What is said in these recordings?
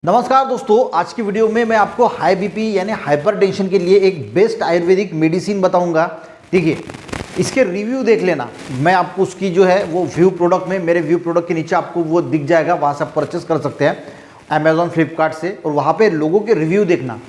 नमस्कार दोस्तों, आज की वीडियो में मैं आपको हाई बीपी यानी हाइपरटेंशन के लिए एक बेस्ट आयुर्वेदिक मेडिसिन बताऊंगा। देखिए, इसके रिव्यू देख लेना। मैं आपको उसकी जो है वो व्यू प्रोडक्ट में, मेरे व्यू प्रोडक्ट के नीचे आपको वो दिख जाएगा, वहाँ से आप परचेस कर सकते हैं अमेज़ॉन फ्लिपकार्ट से, और वहाँ पे लोगों के रिव्यू देखना।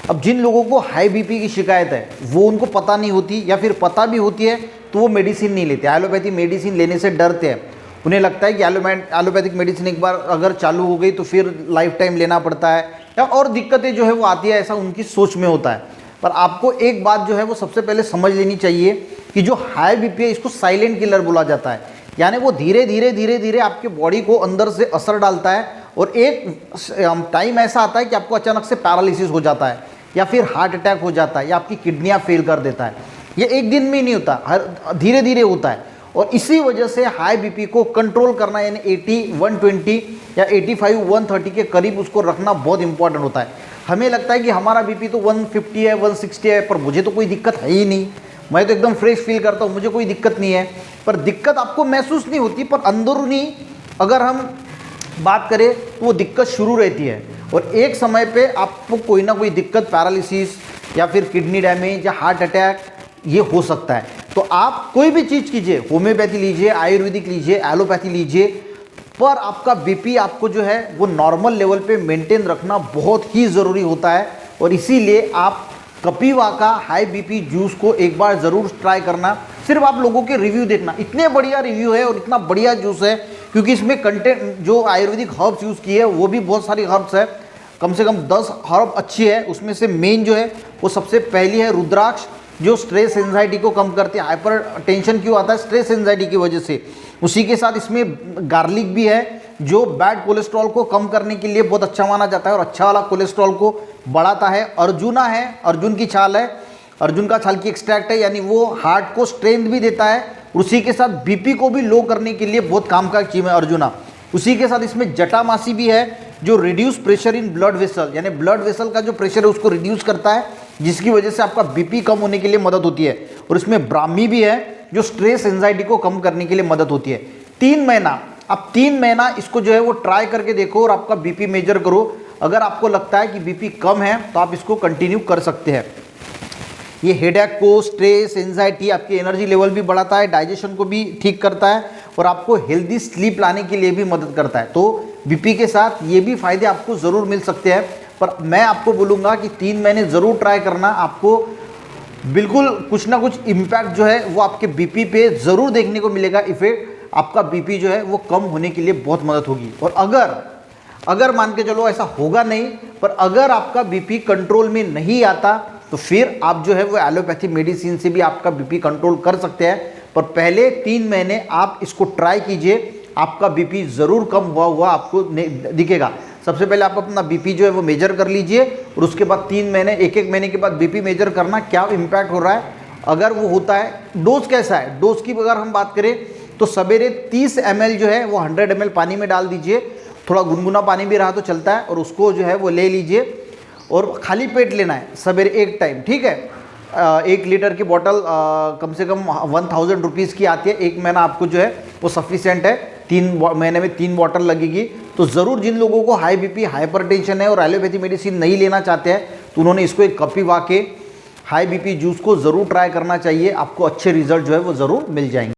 अब जिन लोगों को हाई बीपी की शिकायत है वो उनको पता नहीं होती, या फिर पता भी होती है तो वो मेडिसिन नहीं लेते, एलोपैथी मेडिसिन लेने से डरते हैं। उन्हें लगता है कि एलोपैथिक मेडिसिन एक बार अगर चालू हो गई तो फिर लाइफ टाइम लेना पड़ता है, या और दिक्कतें जो है वो आती है, ऐसा उनकी सोच में होता है। पर आपको एक बात जो है वो सबसे पहले समझ लेनी चाहिए कि जो हाई बीपी है इसको साइलेंट किलर बोला जाता है। यानी वो धीरे धीरे धीरे धीरे आपके बॉडी को अंदर से असर डालता है, और एक टाइम ऐसा आता है कि आपको अचानक से पैरालिसिस हो जाता है, या फिर हार्ट अटैक हो जाता है, या आपकी किडनियाँ फेल कर देता है। ये एक दिन में नहीं होता, हर धीरे धीरे होता है। और इसी वजह से हाई बीपी को कंट्रोल करना, यानी 80 120 या 85 130 के करीब उसको रखना बहुत इंपॉर्टेंट होता है। हमें लगता है कि हमारा बीपी तो 150 है, 160 है, पर मुझे तो कोई दिक्कत है ही नहीं, मैं तो एकदम फ्रेश फील करता हूँ, मुझे कोई दिक्कत नहीं है। पर दिक्कत आपको महसूस नहीं होती, पर अंदरूनी अगर हम बात करें तो वो दिक्कत शुरू रहती है, और एक समय पे आपको कोई ना कोई दिक्कत, पैरालिसिस या फिर किडनी डैमेज या हार्ट अटैक ये हो सकता है। तो आप कोई भी चीज़ कीजिए, होम्योपैथी लीजिए, आयुर्वेदिक लीजिए, एलोपैथी लीजिए, पर आपका बीपी आपको जो है वो नॉर्मल लेवल पे मेंटेन रखना बहुत ही ज़रूरी होता है। और इसीलिए आप कपिवा का हाई बीपी जूस को एक बार ज़रूर ट्राई करना। सिर्फ आप लोगों के रिव्यू देखना, इतने बढ़िया रिव्यू है और इतना बढ़िया जूस है, क्योंकि इसमें कंटेंट जो आयुर्वेदिक हर्ब्स यूज़ किए है वो भी बहुत सारी हर्ब्स है, कम से कम 10 हर्ब अच्छी है। उसमें से मेन जो है वो सबसे पहली है रुद्राक्ष, जो स्ट्रेस एंजाइटी को कम करती है। हाइपर टेंशन क्यों आता है? स्ट्रेस एंजाइटी की वजह से। उसी के साथ इसमें गार्लिक भी है, जो बैड कोलेस्ट्रॉल को कम करने के लिए बहुत अच्छा माना जाता है, और अच्छा वाला कोलेस्ट्रॉल को बढ़ाता है। अर्जुना है, अर्जुन की छाल है, अर्जुन का छाल की एक्सट्रैक्ट है, यानी वो हार्ट को स्ट्रेंथ भी देता है। उसी के साथ बीपी को भी लो करने के लिए बहुत काम का चीज़ है अर्जुना। उसी के साथ इसमें जटामासी भी है, जो reduce pressure in blood vessel, यानी ब्लड वेसल का जो प्रेशर है उसको रिड्यूस करता है, जिसकी वजह से आपका बीपी कम होने के लिए मदद होती है। और इसमें ब्राह्मी भी है, जो स्ट्रेस एंजाइटी को कम करने के लिए मदद होती है। 3 महीना, आप 3 महीना इसको जो है वो ट्राई करके देखो और आपका बीपी मेजर करो। अगर आपको लगता है कि बीपी कम है तो आप इसको कंटिन्यू कर सकते हैं। ये हेडेक को, स्ट्रेस, एंजाइटी, आपकी एनर्जी लेवल भी बढ़ाता है, डाइजेशन को भी ठीक करता है, और आपको हेल्दी स्लीप लाने के लिए भी मदद करता है। तो बीपी के साथ ये भी फायदे आपको ज़रूर मिल सकते हैं। पर मैं आपको बोलूँगा कि 3 महीने ज़रूर ट्राई करना, आपको बिल्कुल कुछ ना कुछ इम्पैक्ट जो है वो आपके बीपी पे ज़रूर देखने को मिलेगा। इफेक्ट आपका बीपी जो है वो कम होने के लिए बहुत मदद होगी। और अगर मान के चलो ऐसा होगा नहीं, पर अगर आपका बीपी कंट्रोल में नहीं आता तो फिर आप जो है वो एलोपैथी मेडिसिन से भी आपका बीपी कंट्रोल कर सकते हैं। पर पहले 3 महीने आप इसको ट्राई कीजिए, आपका बीपी ज़रूर कम हुआ आपको दिखेगा। सबसे पहले आप अपना बीपी जो है वो मेजर कर लीजिए, और उसके बाद 3 महीने, एक महीने के बाद बीपी मेजर करना, क्या इम्पैक्ट हो रहा है। अगर वो होता है, डोज कैसा है, डोज की अगर हम बात करें तो सवेरे 30 ml जो है वो 100 ml पानी में डाल दीजिए, थोड़ा गुनगुना पानी भी रहा तो चलता है, और उसको जो है वो ले लीजिए, और खाली पेट लेना है सवेरे एक टाइम, ठीक है। 1 लीटर की बोतल कम से कम 1000 रुपीज़ की आती है। 1 महीना आपको जो है वो सफिशिएंट है, 3 महीने में 3 बोतल लगेगी। तो ज़रूर जिन लोगों को हाई बीपी, हाइपरटेंशन है और एलोपैथी मेडिसिन नहीं लेना चाहते हैं, तो उन्होंने इसको एक कपिवा के हाई बीपी जूस को ज़रूर ट्राई करना चाहिए। आपको अच्छे रिजल्ट जो है वो ज़रूर मिल जाएंगे।